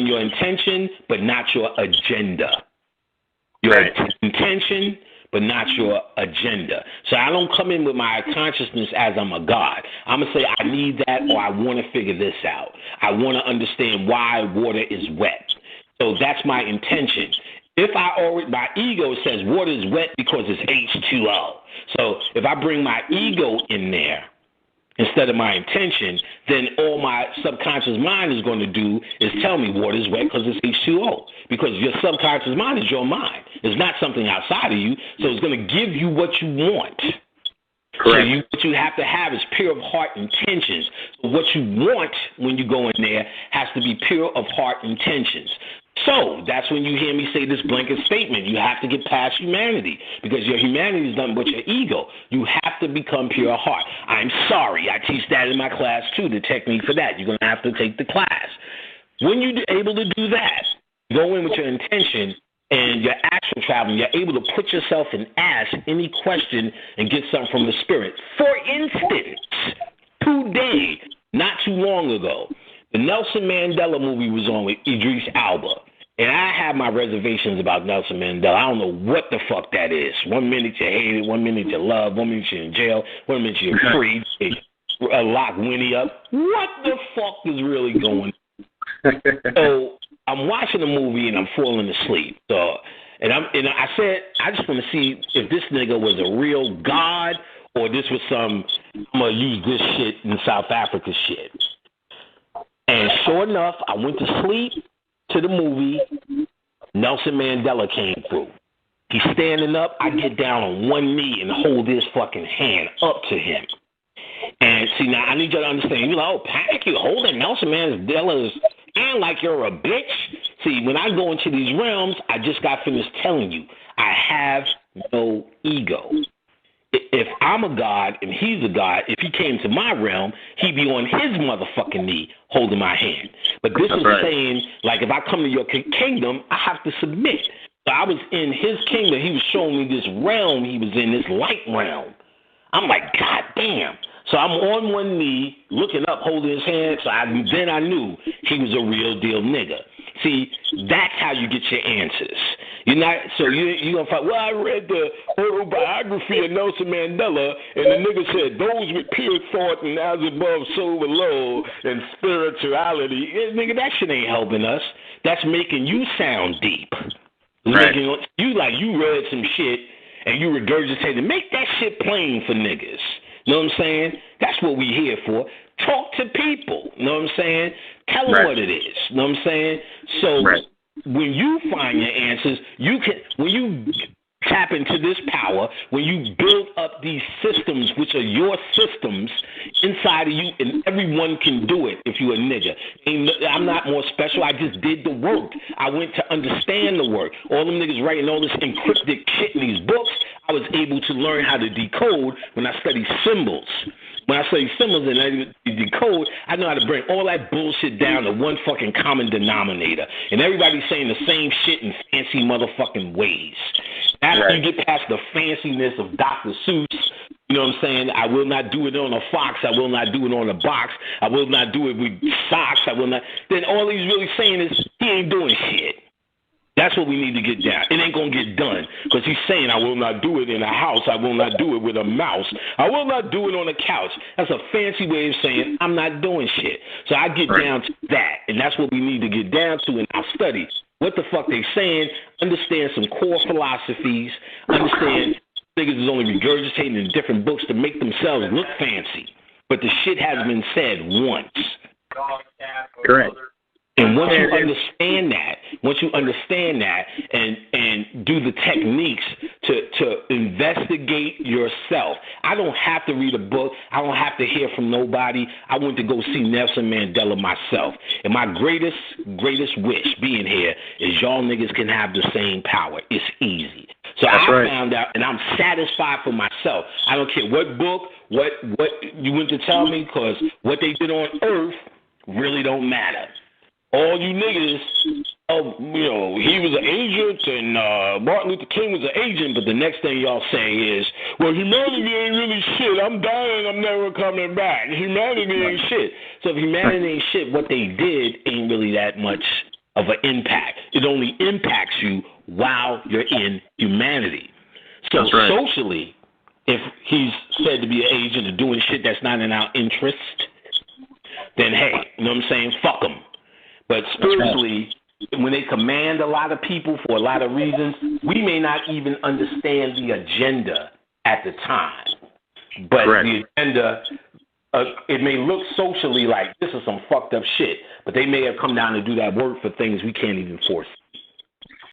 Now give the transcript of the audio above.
your intention, but not your agenda. Your intention, but not your agenda. So I don't come in with my consciousness as I'm a God. I'm going to say I need that, or I want to figure this out. I want to understand why water is wet. So that's my intention. If my ego says water is wet because it's H2O. So if I bring my ego in there instead of my intention, then all my subconscious mind is going to do is tell me water is wet because it's H2O. Because your subconscious mind is your mind. It's not something outside of you, so it's going to give you what you want. Correct. So what you have to have is pure of heart intentions. So what you want when you go in there has to be pure of heart intentions. So that's when you hear me say this blanket statement. You have to get past humanity because your humanity is nothing but your ego. You have to become pure heart. I'm sorry. I teach that in my class, too, the technique for that. You're going to have to take the class. When you're able to do that, go in with your intention and your actual traveling, you're able to put yourself and ask any question and get something from the spirit. For instance, today, not too long ago, the Nelson Mandela movie was on with Idris Elba. And I have my reservations about Nelson Mandela. I don't know what the fuck that is. 1 minute you hate it, 1 minute you love, 1 minute you're in jail, 1 minute you're free. They lock Winnie up. What the fuck is really going on? So I'm watching the movie and I'm falling asleep. So, and I said, I just want to see if this nigga was a real god or this was some, I'm going to use this shit in South Africa shit. And sure enough, I went to sleep to the movie. Nelson Mandela came through. He's standing up. I get down on one knee and hold his fucking hand up to him. And see, now I need you to understand. You're like, oh, Patrick, you holding Nelson Mandela's hand like you're a bitch? See, when I go into these realms, I just got finished telling you, I have no ego. If I'm a god and he's a god, if he came to my realm, he'd be on his motherfucking knee holding my hand. But this is saying, like, if I come to your kingdom, I have to submit. So I was in his kingdom. He was showing me this realm he was in, this light realm. I'm like, God damn. So I'm on one knee, looking up, holding his hand. So then I knew he was a real deal nigga. See, that's how you get your answers. You're not, so you're going to find, well, I read the autobiography of Nelson Mandela, and the nigga said, those with pure thought and as above, so below, and spirituality. Nigga, that shit ain't helping us. That's making you sound deep. Right. Making you like you read some shit, and you regurgitated. Make that shit plain for niggas. You know what I'm saying? That's what we here for. Talk to people. You know what I'm saying? Tell them what it is. You know what I'm saying? So when you find your answers, you can. When you tap into this power, when you build up these systems, which are your systems inside of you, and everyone can do it if you're a nigga. And I'm not more special. I just did the work. I went to understand the work. All them niggas writing all this encrypted shit in these books, I was able to learn how to decode when I studied symbols. When I study symbols and I decode, I know how to bring all that bullshit down to one fucking common denominator. And everybody's saying the same shit in fancy motherfucking ways. After you get past the fanciness of Dr. Seuss, you know what I'm saying? I will not do it on a fox. I will not do it on a box. I will not do it with socks. I will not. Then all he's really saying is he ain't doing shit. That's what we need to get down. It ain't going to get done because he's saying I will not do it in a house. I will not do it with a mouse. I will not do it on a couch. That's a fancy way of saying I'm not doing shit. So I get down to that, and that's what we need to get down to in our studies. What the fuck they saying, understand some core philosophies, understand niggas is only regurgitating in different books to make themselves look fancy. But the shit has been said once. Correct. And once you understand that and do the techniques to investigate yourself. I don't have to read a book. I don't have to hear from nobody. I went to go see Nelson Mandela myself. And my greatest wish being here is y'all niggas can have the same power. It's easy. So I found out, and I'm satisfied for myself. I don't care what book, what you went to tell me, because what they did on Earth really don't matter. All you niggas, he was an agent and Martin Luther King was an agent, but the next thing y'all say is, well, humanity ain't really shit. I'm dying. I'm never coming back. Humanity ain't shit. So if humanity ain't shit, what they did ain't really that much of an impact. It only impacts you while you're in humanity. So socially, if he's said to be an agent or doing shit that's not in our interest, then hey, you know what I'm saying? Fuck him. But spiritually, when they command a lot of people for a lot of reasons, we may not even understand the agenda at the time. But the agenda, it may look socially like this is some fucked up shit, but they may have come down to do that work for things we can't even foresee.